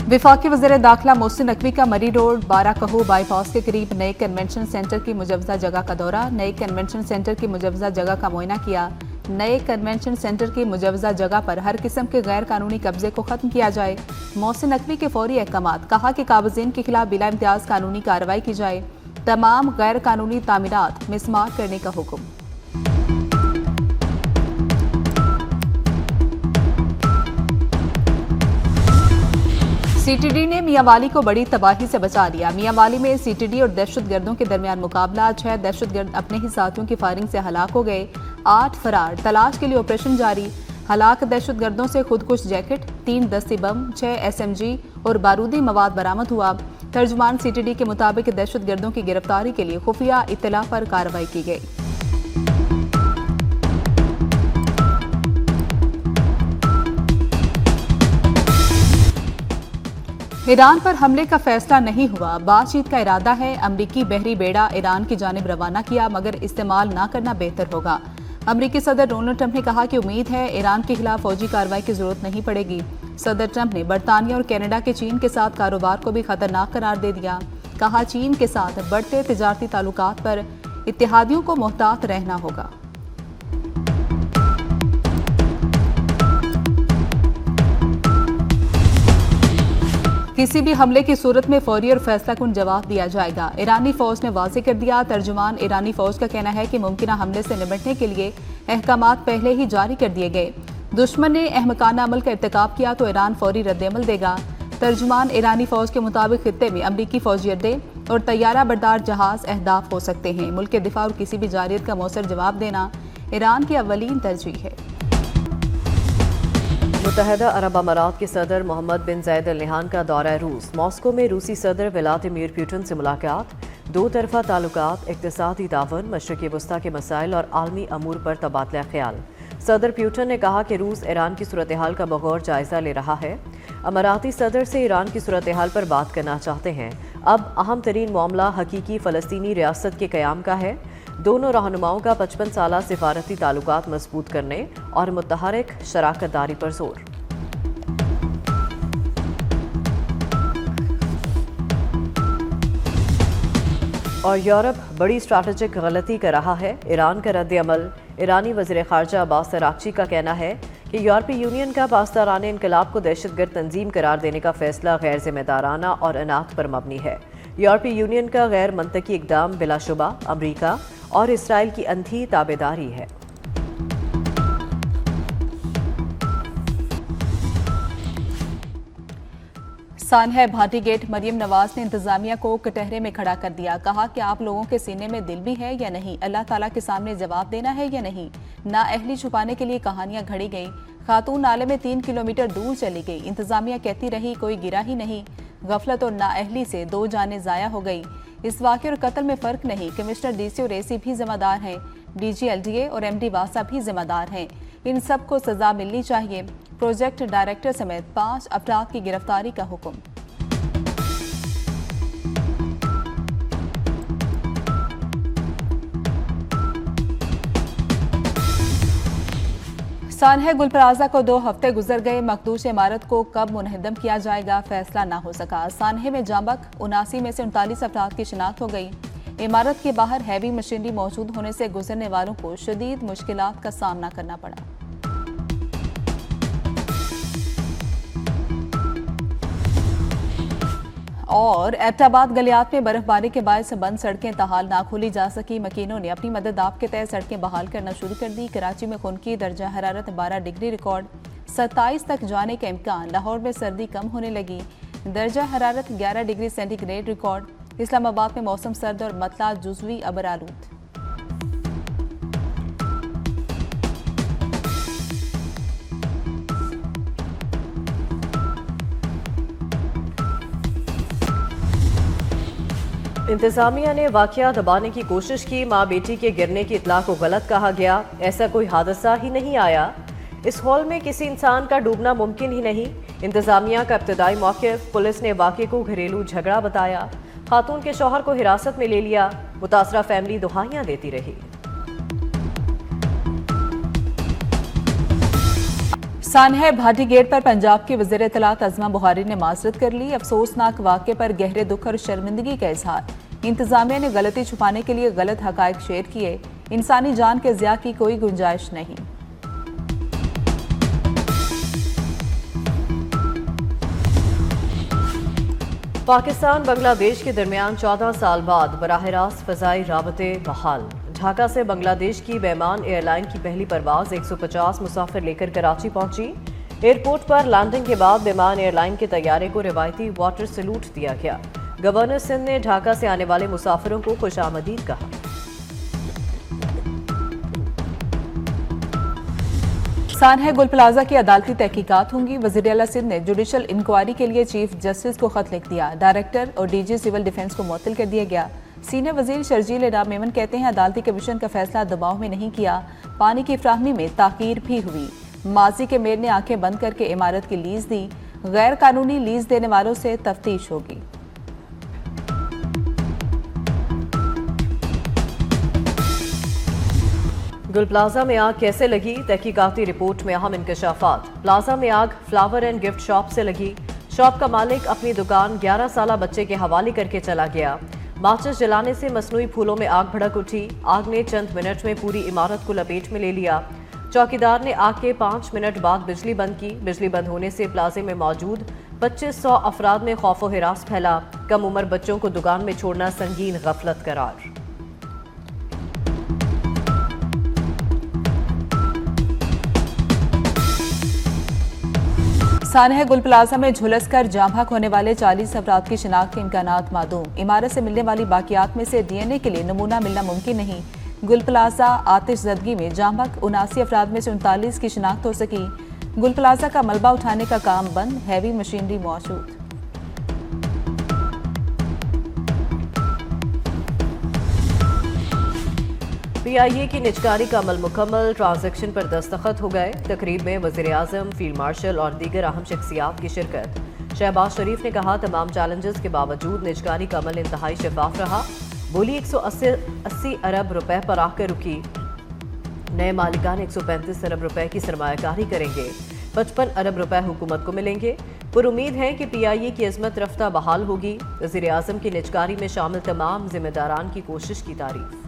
वफाकी वज़ीर दाखिला मोहसिन नकवी का मरी रोड बाराकहो बाईपास के करीब नए कन्वेंशन सेंटर की मुजवजा जगह का दौरा। नए कन्वेंशन सेंटर की मुजवजा जगह का मुआयना किया। नए कन्वेंशन सेंटर की मुजवजा जगह पर हर किस्म के गैर कानूनी कब्जे को खत्म किया जाए। मोहसिन नकवी के फौरी अहकाम। कहा कि काबिज़ीन के खिलाफ बिला इम्तियाज कानूनी कार्रवाई की जाए। तमाम गैर कानूनी तामीरात मिसमार करने का हुक्म। सीटीडी ने मियांवाली को बड़ी तबाही से बचा लिया। मियांवाली में सीटीडी और दहशतगर्दों के दरमियान मुकाबला। 6 दहशतगर्द अपने ही साथियों की फायरिंग से हलाक हो गए। 8 फरार। तलाश के लिए ऑपरेशन जारी। हलाक दहशतगर्दों से खुदकुश जैकेट, 3 दस्ती बम, 6 SMG और बारूदी मवाद बरामद हुआ। तर्जुमान सीटीडी के मुताबिक दहशतगर्दों की गिरफ्तारी के लिए खुफिया इत्तला पर कार्रवाई की गई। ईरान पर हमले का फैसला नहीं हुआ। बातचीत का इरादा है। अमरीकी बहरी बेड़ा ईरान की जानिब रवाना किया, मगर इस्तेमाल न करना बेहतर होगा। अमरीकी सदर डोनाल्ड ट्रंप ने कहा कि उम्मीद है ईरान के खिलाफ फौजी कार्रवाई की जरूरत नहीं पड़ेगी। सदर ट्रंप ने बरतानिया और कनाडा के चीन के साथ कारोबार को भी खतरनाक करार दे दिया। कहा चीन के साथ बढ़ते तिजारती ताल्लुकात पर इत्तेहादियों को मोहतात रहना होगा। किसी भी हमले की सूरत में फौरी और फैसलाकुन जवाब दिया जाएगा। ईरानी फौज ने वाज़ेह कर दिया। तर्जुमान ईरानी फौज का कहना है कि मुमकिन हमले से निपटने के लिए अहकामात पहले ही जारी कर दिए गए। दुश्मन ने अहमकाना अमल का इर्तिकाब किया तो ईरान फौरी रद्दअमल देगा। तर्जुमान ईरानी फौज के मुताबिक खित्ते में अमरीकी फौजी अड्डे और तैयारा बरदार जहाज अहदाफ हो सकते हैं। मुल्क के दिफा और किसी भी जारियत का मौसर जवाब देना ईरान की अव्वलीन तरजीह है। मुत्तहदा अरब अमारात के सदर मोहम्मद बिन ज़ायद अल नहयान का दौरा रूस। मॉस्को में रूसी सदर व्लादिमीर पुतिन से मुलाकात। 2 तरफा ताल्लुकात, इक़्तिसादी ताउन, मशरिक़ी वस्ता के मसाइल और आलमी अमूर पर तबादला ख्याल। सदर पुतिन ने कहा कि रूस ईरान की सूरत हाल का बगौर जायज़ा ले रहा है। अमाराती सदर से ईरान की सूरत हाल पर बात करना चाहते हैं। अब अहम तरीन मामला हकीकी फ़लस्तीनी रियासत के क़याम का है। दोनों रहनुमाओं का 55 साला सिफारती ताल्लुकात मजबूत करने और मुतहरिक शराकत दारी पर जोर। और यूरोप बड़ी स्ट्रैटेजिक गलती कर रहा है। ईरान का रद्द अमल। ईरानी वज़ीर ख़ारजा अब्बास अराग़ची का कहना है कि यूरोपीय यूनियन का पासदारान इनकलाब को दहशतगर्द तंजीम करार देने का फैसला गैर जिम्मेदाराना और अनाथ पर मबनी है। यूरोपीय यूनियन का गैर मंतकी इक़दाम बिलाशुबा अमरीका और इसराइल की अंधी ताबेदारी है। सानहा भाटी गेट मरियम नवाज ने इंतजामिया को कटहरे में खड़ा कर दिया। कहा कि आप लोगों के सीने में दिल भी है या नहीं, अल्लाह ताला के सामने जवाब देना है या नहीं। नाअहली छुपाने के लिए कहानियां घड़ी गई। खातून नाले में 3 किलोमीटर दूर चली गई। इंतजामिया कहती रही कोई गिरा ही नहीं। गफलत और नाअहली से 2 जानें जाया हो गई। इस वाक़े और कत्ल में फ़र्क नहीं। कमिश्नर DC और AC भी जिम्मेदार हैं। DG LDA और MD वासा भी जिम्मेदार हैं। इन सब को सजा मिलनी चाहिए। प्रोजेक्ट डायरेक्टर समेत 5 अफराद की गिरफ्तारी का हुक्म। सानहा गुल प्लाजा को 2 हफ्ते गुजर गए। मखदूश इमारत को कब मुनहदम किया जाएगा फैसला ना हो सका। सानहे में जांबक 79 में से 39 अफराद की शिनाख्त हो गई। इमारत के बाहर हैवी मशीनरी मौजूद होने से गुजरने वालों को शदीद मुश्किलात का सामना करना पड़ा। और एबटाबाद गलियात में बर्फबारी के बायस बंद सड़कें तहाल ना खोली जा सकी। मकीनों ने अपनी मदद आप के तहत सड़कें बहाल करना शुरू कर दी। कराची में खुनकी दर्जा हरारत 12 डिग्री रिकॉर्ड। 27 तक जाने का इम्कान। लाहौर में सर्दी कम होने लगी। दर्जा हरारत 11 डिग्री सेंटीग्रेड रिकॉर्ड। इस्लामाबाद में मौसम सर्द और मतला जुज़वी अबर आलूद। इंतजामिया ने वाकया दबाने की कोशिश की। माँ बेटी के गिरने की इतला को गलत कहा गया। ऐसा कोई हादसा ही नहीं आया। इस हॉल में किसी इंसान का डूबना मुमकिन ही नहीं। इंतजामिया का इब्तदाई मौक़िफ़। पुलिस ने वाक़े को घरेलू झगड़ा बताया। खातून के शौहर को हिरासत में ले लिया। मुतासरा फैमिली दुहाइयां देती रही। सानहा भाटी गेट पर पंजाब की वज़ीर इत्तलात अज़मा बुखारी ने माज़रत कर ली। अफसोसनाक वाक़े पर गहरे दुख और शर्मिंदगी का इजहार। इंतजामिया ने गलती छुपाने के लिए गलत हक़ाइक़ शेयर किए। इंसानी जान के ज़िया की कोई गुंजाइश नहीं। पाकिस्तान बांग्लादेश के दरमियान 14 साल बाद बराह रास्त फ़ज़ाई राबते बहाल। ढाका से बांग्लादेश की बैमान एयरलाइन की पहली परवाज 150 मुसाफिर लेकर कराची पहुंची। एयरपोर्ट पर लैंडिंग के बाद बैमान एयरलाइन के तैयारे को रिवायती वाटर सैल्यूट दिया गया। गवर्नर सिंध ने ढाका से आने वाले मुसाफिरों को खुशामदीद कहा। सानहा गुल प्लाजा की अदालती तहकीकात होंगी। वज़ीर आला सिंध ने जुडिशल इंक्वायरी के लिए चीफ जस्टिस को खत लिख दिया। डायरेक्टर और डीजी सिविल डिफेंस को मुअत्तल कर दिया गया। सीनियर वजीर शर्जील इनाम मेमन कहते हैं अदालती कमीशन का फैसला दबाव में नहीं किया, पानी की फ्राहमी में ताकीर भी हुई। माजी के मेयर ने आंखें बंद करके इमारत की लीज दी। गैर कानूनी लीज देने वालों से तफ्तीश होगी। गुल प्लाजा में आग कैसे लगी, तहकीकाती रिपोर्ट में अहम इंकशाफात। प्लाजा में आग फ्लावर एंड गिफ्ट शॉप से लगी। शॉप का मालिक अपनी दुकान 11 साला बच्चे के हवाले करके चला गया। माचिस जलाने से मसनूई फूलों में आग भड़क उठी। आग ने चंद मिनट में पूरी इमारत को लपेट में ले लिया। चौकीदार ने आग के 5 मिनट बाद बिजली बंद की। बिजली बंद होने से प्लाजे में मौजूद 2500 अफराद में खौफ व हिरास फैला। कम उम्र बच्चों को दुकान में छोड़ना संगीन गफलत करार। सानहा गुल प्लाजा में झुलसकर जाम हक होने वाले 40 अफराद की शिनाख्त के इम्कानात मादूम। इमारत से मिलने वाली बाकियात में से DNA के लिए नमूना मिलना मुमकिन नहीं। गुल प्लाजा आतिश ज़दगी में जाम हक 79 अफराद में से 39 की शिनाख्त हो सकी। गुल प्लाजा का मलबा उठाने का काम बंद, हैवी मशीनरी मौजूद। PIA की निजकारी का अमल मुकम्मल, ट्रांजैक्शन पर दस्तखत हो गए। तकरीब में वज़ीर आज़म, फील्ड मार्शल और दीगर अहम शख्सियात की शिरकत। शहबाज शरीफ ने कहा तमाम चैलेंजेस के बावजूद निजकारी का अमल इंतहाई शफाफ रहा। बोली 180 अरब रुपए पर आकर रुकी। नए मालिकान 135 अरब रुपए की सरमायाकारी करेंगे। 55 अरब रुपए हुकूमत को मिलेंगे। पर उम्मीद है कि PIA की अजमत रफ्ता बहाल होगी। वज़ीर आज़म की निजकारी में शामिल तमाम जिम्मेदारान की कोशिश की तारीफ।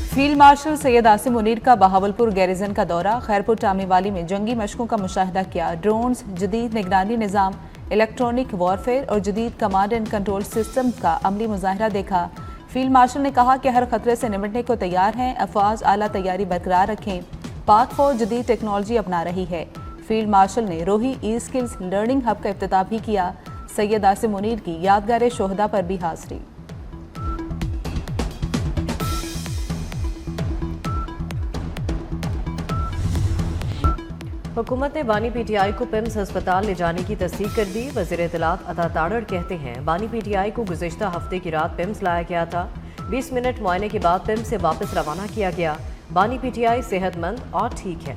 फील्ड मार्शल सैयद आसिम मुनीर का बहावलपुर गैरिजन का दौरा। खैरपुर टामीवाली में जंगी मशकों का मुशाहिदा किया। ड्रोन्स, जदीद निगरानी निज़ाम, इलेक्ट्रॉनिक वॉरफेयर और जदीद कमांड एंड कंट्रोल सिस्टम का अमली मुजाहरा देखा। फील्ड मार्शल ने कहा कि हर खतरे से निपटने को तैयार हैं। अफवाज आला तैयारी बरकरार रखें। पाक फौज जदीद टेक्नोलॉजी अपना रही है। फील्ड मार्शल ने रोही ई स्किल्स लर्निंग हब का इफ्तिताह भी किया। सैयद आसिम मुनीर की यादगार शोहदा पर भी हाजिरी। हुकूमत ने बानी PTI को पिम्स अस्पताल ले जाने की तस्दीक कर दी। वज़ीर इत्तलात अता ताड़ड़ कहते हैं बानी PTI को गुज़िश्ता हफ्ते की रात पिम्स लाया गया था। 20 मिनट मुआयने के बाद पिम्स से वापस रवाना किया गया। बानी PTI सेहतमंद और ठीक है।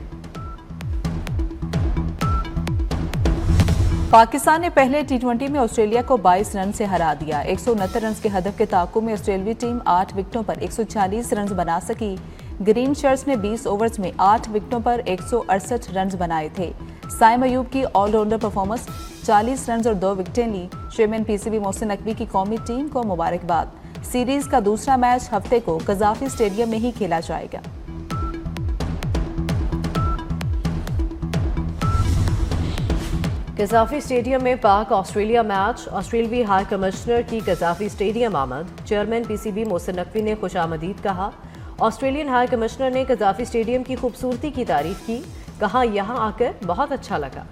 पाकिस्तान ने पहले T20 में ऑस्ट्रेलिया को 22 रन से हरा दिया। 169 रन के हदफ के ताक़ुब में ऑस्ट्रेलियाई टीम 8 विकेटों पर 140 रन बना सकी। ग्रीन शर्ट्स ने 20 ओवर्स में 8 विकेटों पर 168 रन बनाए थे। साइम अयूब की ऑलराउंडर परफॉर्मेंस, 40 रन और 2 विकेटें ली। चेयरमैन PCB मोहसिन नकवी की कौमी टीम को मुबारकबाद। सीरीज का दूसरा मैच हफ्ते को कज़ाफी स्टेडियम में ही खेला जाएगा। कज़ाफी स्टेडियम में पाक ऑस्ट्रेलिया मैच। ऑस्ट्रेलियाई हाई कमिश्नर की कज़ाफी स्टेडियम आमद। चेयरमैन PCB मोहसिन नकवी ने खुशामदीद कहा। ऑस्ट्रेलियन हाई कमिश्नर ने कज़ाफी स्टेडियम की खूबसूरती की तारीफ की। कहा यहां आकर बहुत अच्छा लगा।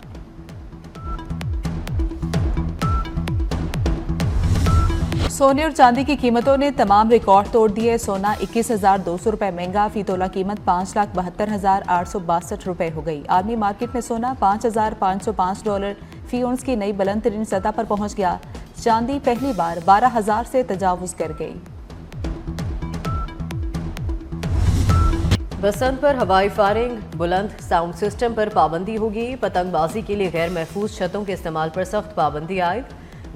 सोने और चांदी की कीमतों ने तमाम रिकॉर्ड तोड़ दिए। सोना 21,200 रुपए महंगा, फी तोला कीमत 5,72,862 रुपए हो गई। आलमी मार्केट में सोना $5,505 फी औंस की नई बुलंद तरीन सतह पर पहुंच गया। चांदी पहली बार 12,000 से तजावुज कर गई। बसंत पर हवाई फायरिंग, बुलंद साउंड सिस्टम पर पाबंदी होगी। पतंगबाजी के लिए गैर महफूज छतों के इस्तेमाल पर सख्त पाबंदी आयद।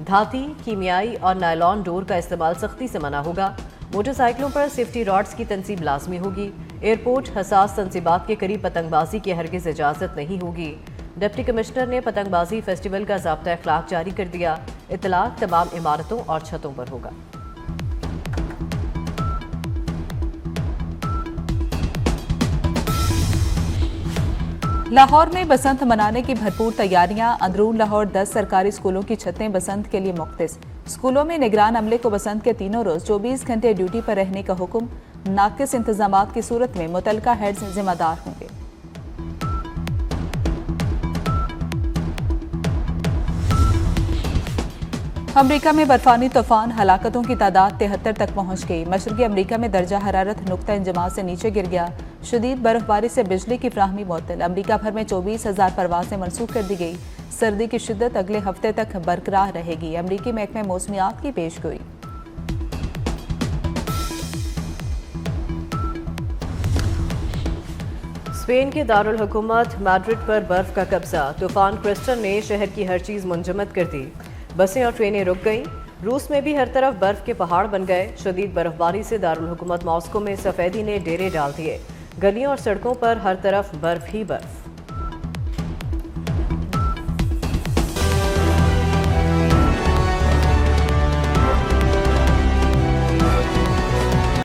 धाती, कीमियाई और नायलॉन डोर का इस्तेमाल सख्ती से मना होगा। मोटरसाइकिलों पर सेफ्टी रॉड्स की तंसीब लाजमी होगी। एयरपोर्ट हसास तंसीबात के करीब पतंगबाजी की हरगिज इजाज़त नहीं होगी। डिप्टी कमिश्नर ने पतंगबाजी फेस्टिवल का ज़ाब्ता अखलाक जारी कर दिया। इतलाक तमाम इमारतों और छतों पर होगा। लाहौर में बसंत मनाने की भरपूर तैयारियां। अंदरून लाहौर 10 सरकारी स्कूलों की छतें बसंत के लिए मुख्तस। स्कूलों में निगरान अमले को बसंत के तीनों रोज 24 घंटे ड्यूटी पर रहने का हुक्म। नाकिस इंतजामात की सूरत में मुतलका हेड्स जिम्मेदार होंगे। अमरीका में बर्फानी तूफान, हलाकतों की तादाद 73 तक पहुंच गई। मशरकी अमरीका में दर्जा हरारत नुक्ता इंजमा से नीचे गिर गया। शदीद बर्फबारी से बिजली की फ्राहमी मुअत्तल। अमरीका भर में 24,000 परवाजें मनसूख कर दी गई। सर्दी की शिद्दत अगले हफ्ते तक बरकरार रहेगी। अमरीकी महकमे मौसमियात की पेशगोई। स्पेन के दारुल हुकूमत मैड्रिड पर बर्फ का कब्जा। तूफान क्रिस्टल ने शहर की हर चीज मुंजमद कर दी। बसें और ट्रेनें रुक गईं। रूस में भी हर तरफ बर्फ के पहाड़ बन गए। शदीद बर्फबारी से दारुल हुकूमत मॉस्को में सफेदी ने डेरे डाल दिए। गलियों और सड़कों पर हर तरफ बर्फ ही बर्फ।